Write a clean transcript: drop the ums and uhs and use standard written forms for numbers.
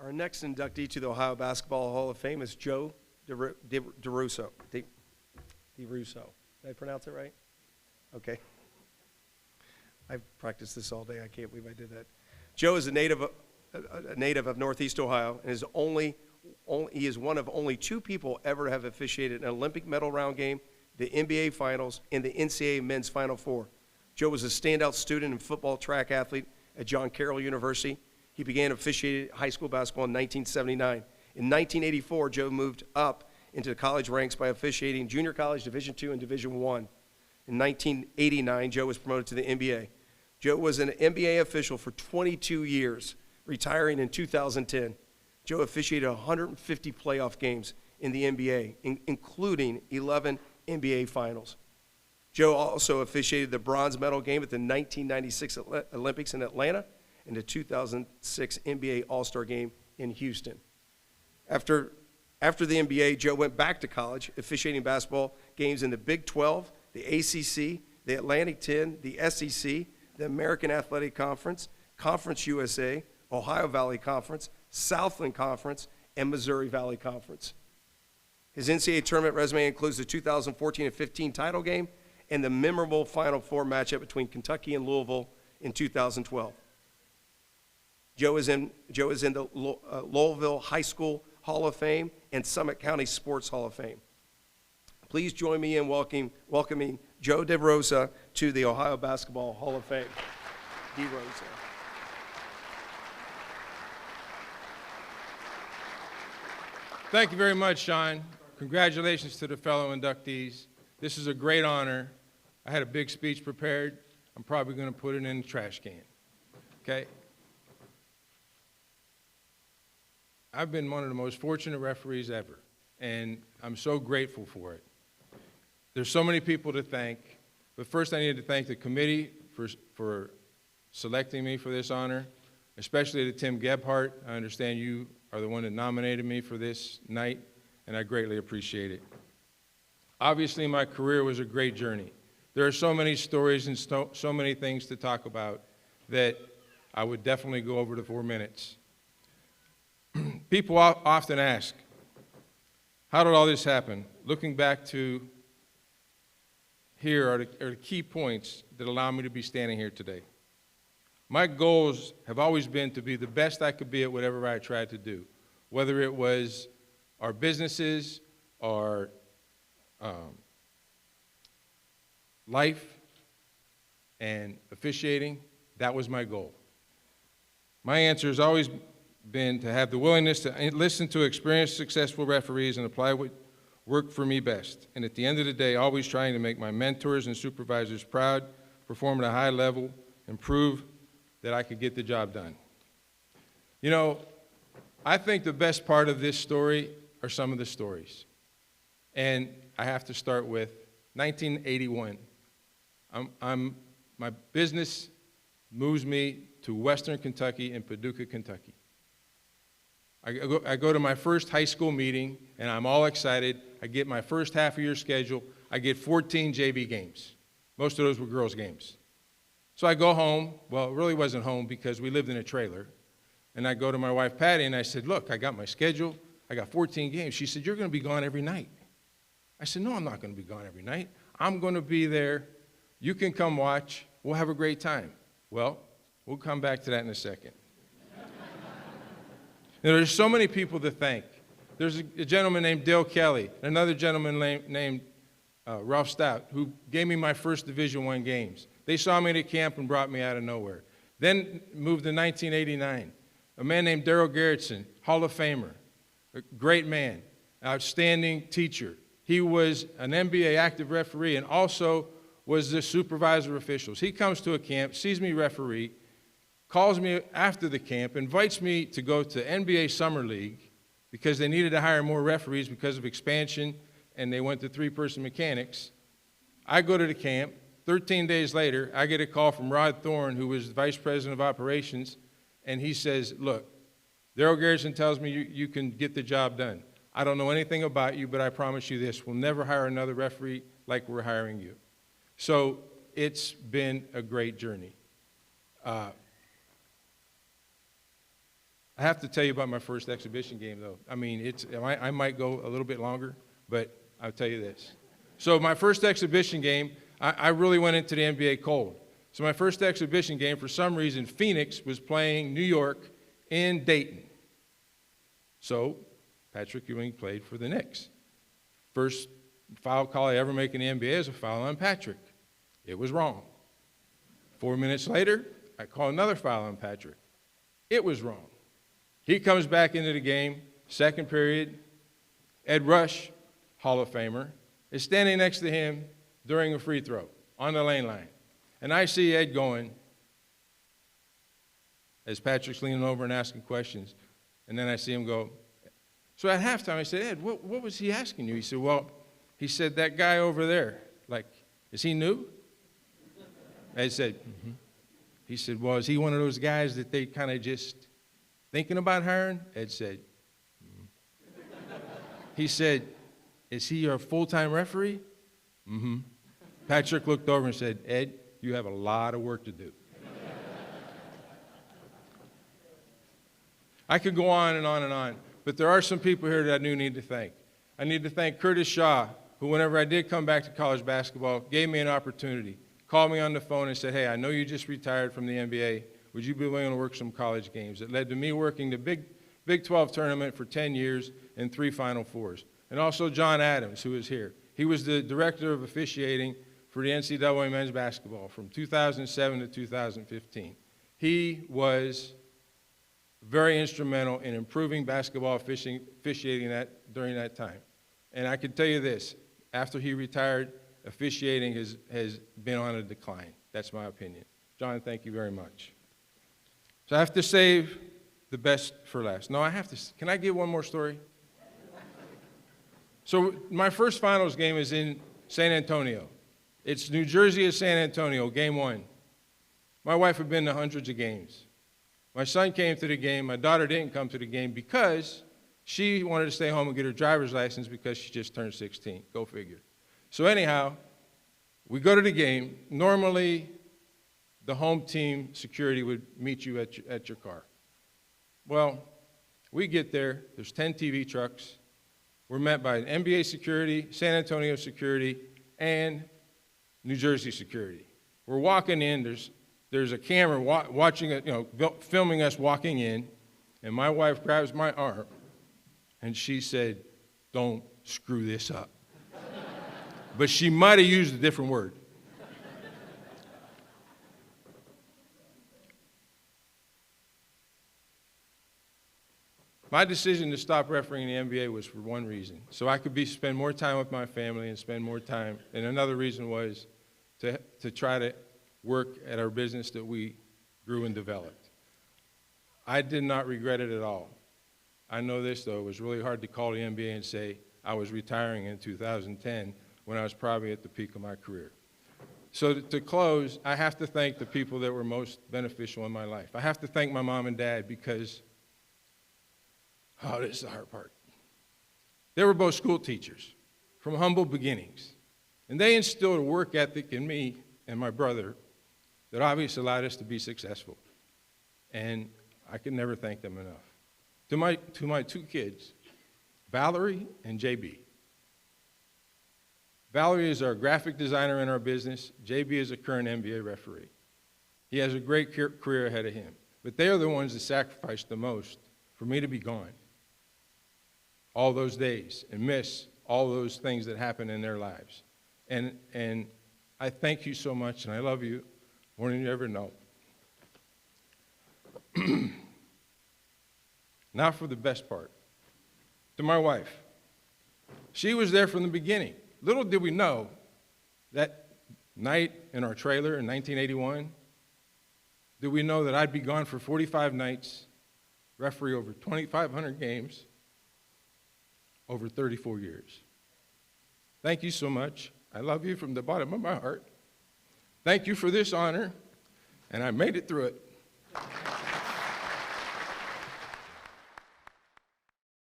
Our next inductee to the Ohio Basketball Hall of Fame is Joe DeRosa. DeRosa. Did I pronounce it right? Okay. I've practiced this all day. I can't believe I did that. Joe is a native of Northeast Ohio and he is one of only 2 people ever to have officiated an Olympic medal round game, the NBA Finals, and the NCAA Men's Final Four. Joe was a standout student and football track athlete at John Carroll University. He began officiating high school basketball in 1979. In 1984, Joe moved up into the college ranks by officiating junior college Division II and Division I. In 1989, Joe was promoted to the NBA. Joe was an NBA official for 22 years, retiring in 2010. Joe officiated 150 playoff games in the NBA, including 11 NBA Finals. Joe also officiated the bronze medal game at the 1996 Olympics in Atlanta and the 2006 NBA All-Star Game in Houston. After the NBA, Joe went back to college, officiating basketball games in the Big 12, the ACC, the Atlantic 10, the SEC, the American Athletic Conference, Conference USA, Ohio Valley Conference, Southland Conference, and Missouri Valley Conference. His NCAA tournament resume includes the 2014 and 15 title game and the memorable Final Four matchup between Kentucky and Louisville in 2012. Joe is in the Louisville High School Hall of Fame and Summit County Sports Hall of Fame. Please join me in welcoming Joe DeRosa to the Ohio Basketball Hall of Fame. DeRosa. Thank you very much, Sean. Congratulations to the fellow inductees. This is a great honor. I had a big speech prepared. I'm probably going to put it in the trash can. Okay? I've been one of the most fortunate referees ever, and I'm so grateful for it. There's so many people to thank, but first I need to thank the committee for selecting me for this honor, especially to Tim Gebhardt. I understand you are the one that nominated me for this night, and I greatly appreciate it. Obviously, my career was a great journey. There are so many stories and so many things to talk about that I would definitely go over the 4 minutes. People often ask, how did all this happen? Looking back to here are the key points that allow me to be standing here today. My goals have always been to be the best I could be at whatever I tried to do, whether it was our businesses, our life, and officiating. That was my goal. My answer has always been to have the willingness to listen to experienced, successful referees and apply what worked for me best. And at the end of the day, always trying to make my mentors and supervisors proud, perform at a high level, and prove that I could get the job done. You know, I think the best part of this story are some of the stories. And I have to start with 1981. My business moves me to Western Kentucky and Paducah, Kentucky. I go to my first high school meeting, and I'm all excited. I get my first half-year schedule. I get 14 JV games. Most of those were girls' games. So I go home. Well, it really wasn't home because we lived in a trailer. And I go to my wife, Patty, and I said, look, I got my schedule. I got 14 games. She said, you're going to be gone every night. I said, no, I'm not going to be gone every night. I'm going to be there. You can come watch. We'll have a great time. Well, we'll come back to that in a second. There's so many people to thank. There's a gentleman named Dale Kelly, another gentleman named Ralph Stout, who gave me my first Division I games. They saw me at a camp and brought me out of nowhere. Then moved to 1989. A man named Daryl Garrettson, Hall of Famer, a great man, outstanding teacher. He was an NBA active referee and also was the supervisor of officials. He comes to a camp, sees me referee, calls me after the camp, invites me to go to NBA Summer League because they needed to hire more referees because of expansion, and they went to 3-person mechanics. I go to the camp. 13 days later, I get a call from Rod Thorne, who was the vice president of operations, and he says, look, Daryl Garrison tells me you can get the job done. I don't know anything about you, but I promise you this, we'll never hire another referee like we're hiring you. So it's been a great journey. I have to tell you about my first exhibition game, though. I mean, I might go a little bit longer, but I'll tell you this. So my first exhibition game, I really went into the NBA cold. So my first exhibition game, for some reason, Phoenix was playing New York in Dayton. So Patrick Ewing played for the Knicks. First foul call I ever make in the NBA is a foul on Patrick. It was wrong. 4 minutes later, I call another foul on Patrick. It was wrong. He comes back into the game, second period. Ed Rush, Hall of Famer, is standing next to him during a free throw on the lane line. And I see Ed going as Patrick's leaning over and asking questions. And then I see him go. So at halftime, I said, Ed, what was he asking you? He said, well, he said, that guy over there, like, is he new? Ed said, mm-hmm. He said, well, is he one of those guys that they kind of just thinking about hiring? Ed said, mm-hmm. He said, is he your full-time referee? Mm-hmm. Patrick looked over and said, Ed, you have a lot of work to do. I could go on and on and on, but there are some people here that I do need to thank. I need to thank Curtis Shaw, who whenever I did come back to college basketball, gave me an opportunity, called me on the phone and said, hey, I know you just retired from the NBA. Would you be willing to work some college games? It led to me working the Big 12 tournament for 10 years and 3 Final Fours. And also John Adams, who is here. He was the director of officiating for the NCAA men's basketball from 2007 to 2015. He was very instrumental in improving basketball officiating during that time. And I can tell you this, after he retired, officiating has been on a decline. That's my opinion. John, thank you very much. So I have to save the best for last. No, can I give one more story? So my first finals game is in San Antonio. It's New Jersey at San Antonio, game 1. My wife had been to hundreds of games. My son came to the game. My daughter didn't come to the game because she wanted to stay home and get her driver's license because she just turned 16. Go figure. So anyhow, we go to the game. Normally, the home team security would meet you at your car. Well, we get there. There's 10 TV trucks. We're met by NBA security, San Antonio security, and New Jersey security. We're walking in. There's a camera watching it, filming us walking in, and my wife grabs my arm, and she said, "Don't screw this up." But she might have used a different word. My decision to stop refereeing the NBA was for one reason, so I could spend more time with my family and spend more time. And another reason was to try to work at our business that we grew and developed. I did not regret it at all. I know this, though. It was really hard to call the NBA and say I was retiring in 2010 when I was probably at the peak of my career. So to close, I have to thank the people that were most beneficial in my life. I have to thank my mom and dad because this is the hard part. They were both school teachers from humble beginnings. And they instilled a work ethic in me and my brother that obviously allowed us to be successful. And I can never thank them enough. To my 2 kids, Valerie and JB. Valerie is our graphic designer in our business. JB is a current NBA referee. He has a great career ahead of him. But they are the ones that sacrificed the most for me to be gone all those days and miss all those things that happened in their lives. And I thank you so much, and I love you more than you ever know. Now for the best part. To my wife. She was there from the beginning. Little did we know that night in our trailer in 1981, did we know that I'd be gone for 45 nights, referee over 2,500 games, over 34 years. Thank you so much. I love you from the bottom of my heart. Thank you for this honor, and I made it through it.